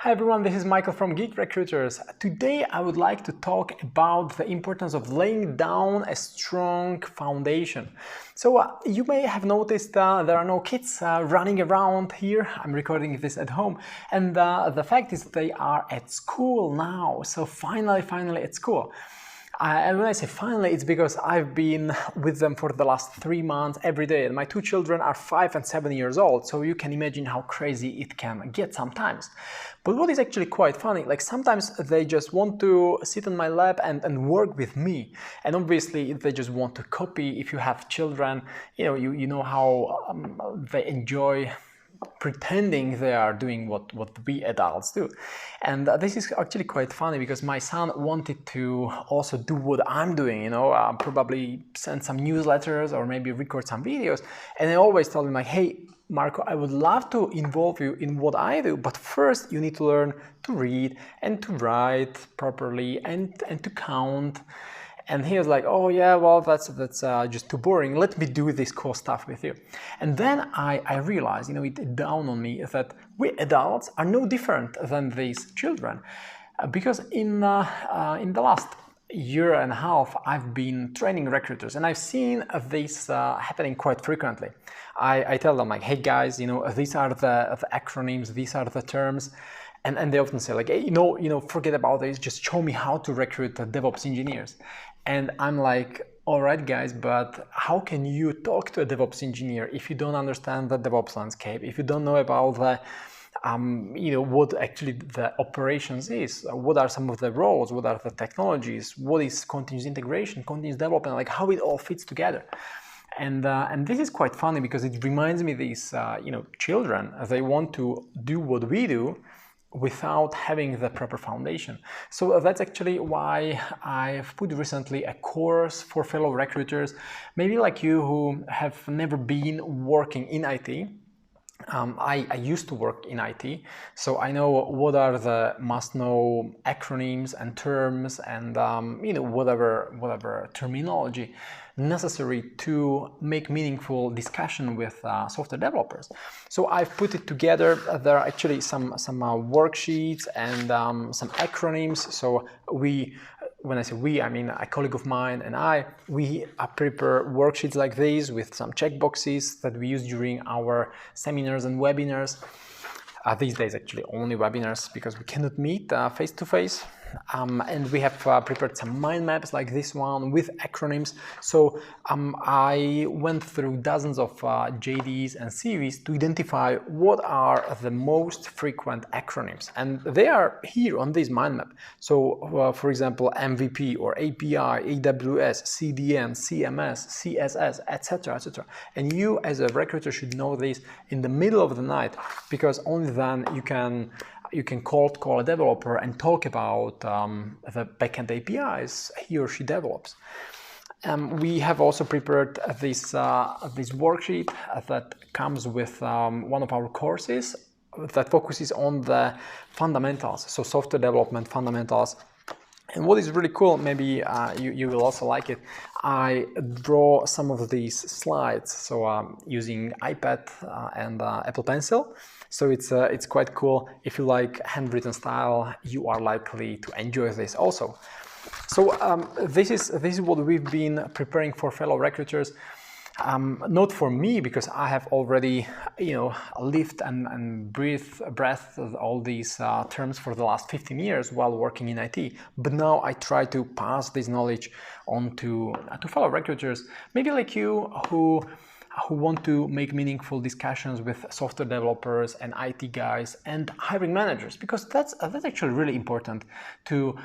Hi everyone, this is Michael from Geek Recruiters. Today I would like to talk about the importance of laying down a strong foundation. So you may have noticed there are no kids running around here. I'm recording this at home, and the fact is they are at school now. So finally at school. And when I say finally, it's because I've been with them for the last 3 months every day. And my two children are 5 and 7 years old, so you can imagine how crazy it can get sometimes. But what is actually quite funny, like sometimes they just want to sit on my lap and work with me. And obviously they just want to copy. If you have children, you know how they enjoy pretending they are doing what we adults do. And this is actually quite funny because my son wanted to also do what I'm doing, probably send some newsletters or maybe record some videos. And I always tell him like, hey, Marco, I would love to involve you in what I do, but first you need to learn to read and to write properly and to count. And he was like, oh yeah, well, that's just too boring. Let me do this cool stuff with you. And then I realized, it dawned on me that we adults are no different than these children. Because in the last year and a half, I've been training recruiters, and I've seen this happening quite frequently. I tell them like, hey guys, these are the acronyms, these are the terms. And they often say like, hey, forget about this, just show me how to recruit DevOps engineers. And I'm like, all right, guys, but how can you talk to a DevOps engineer if you don't understand the DevOps landscape, if you don't know about the, what actually the operations is, what are some of the roles, what are the technologies, what is continuous integration, continuous development, like how it all fits together. And this is quite funny because it reminds me these, children, they want to do what we do without having the proper foundation. So that's actually why I've put recently a course for fellow recruiters, maybe like you who have never been working in IT. I used to work in IT, so I know what are the must-know acronyms and terms and whatever terminology necessary to make meaningful discussion with software developers. So I've put it together. There are actually some worksheets and some acronyms. So when I say we, I mean a colleague of mine and we prepare worksheets like these with some checkboxes that we use during our seminars and webinars. These days actually only webinars because we cannot meet face to face. And we have prepared some mind maps like this one with acronyms. So I went through dozens of JDs and CVs to identify what are the most frequent acronyms. And they are here on this mind map. So for example, MVP or API, AWS, CDN, CMS, CSS, etc., etc. And you as a recruiter should know this in the middle of the night, because only then you can cold call a developer and talk about the backend APIs he or she develops. We have also prepared this worksheet that comes with one of our courses that focuses on the fundamentals, so software development fundamentals. And what is really cool, maybe you will also like it, I draw some of these slides, so using iPad and Apple Pencil. So it's quite cool. If you like handwritten style, you are likely to enjoy this also. So this is what we've been preparing for fellow recruiters. Not for me, because I have already lived and breathed all these terms for the last 15 years while working in IT. But now I try to pass this knowledge on to fellow recruiters, maybe like you, who want to make meaningful discussions with software developers and IT guys and hiring managers, because that's actually really important to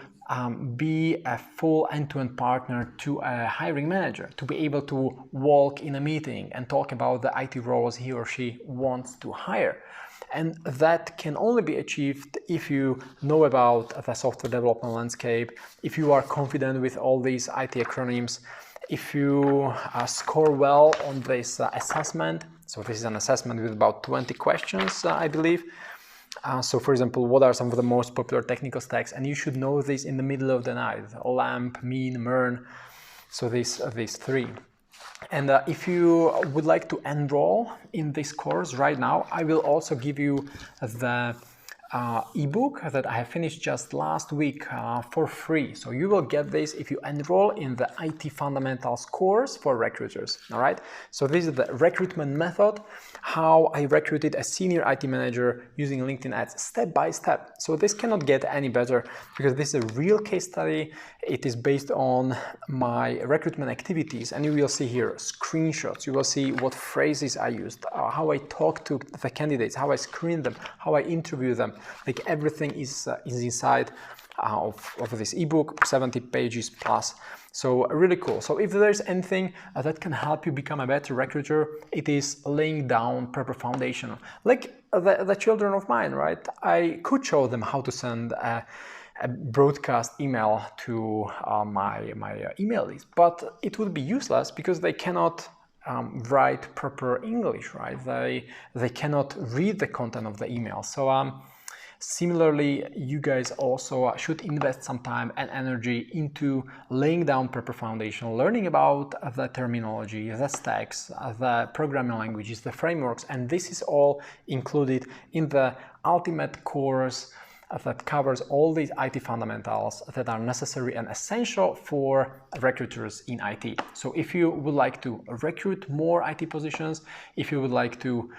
be a full end-to-end partner to a hiring manager, to be able to walk in a meeting and talk about the IT roles he or she wants to hire. And that can only be achieved if you know about the software development landscape, if you are confident with all these IT acronyms, if you score well on this assessment. So this is an assessment with about 20 questions, I believe. So for example, what are some of the most popular technical stacks? And you should know this in the middle of the night: LAMP, Mean, MERN. So these three. And if you would like to enroll in this course right now, I will also give you the ebook that I have finished just last week for free. So you will get this if you enroll in the IT Fundamentals course for recruiters. All right. So this is the recruitment method, how I recruited a senior IT manager using LinkedIn ads step by step. So this cannot get any better because this is a real case study. It is based on my recruitment activities, and you will see here screenshots. You will see what phrases I used, how I talk to the candidates, how I screen them, how I interview them. Like everything is inside of this ebook, 70 pages plus. So really cool. So if there's anything that can help you become a better recruiter, it is laying down proper foundation. Like the children of mine, right? I could show them how to send a broadcast email to my email list, but it would be useless because they cannot write proper English, right? They cannot read the content of the email. So similarly, you guys also should invest some time and energy into laying down proper foundation, learning about the terminology, the stacks, the programming languages, the frameworks, and this is all included in the ultimate course that covers all these IT fundamentals that are necessary and essential for recruiters in IT. So if you would like to recruit more IT positions, if you would like to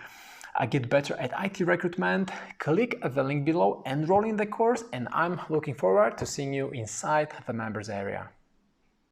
get better at IT recruitment, click the link below, enroll in the course, and I'm looking forward to seeing you inside the members area.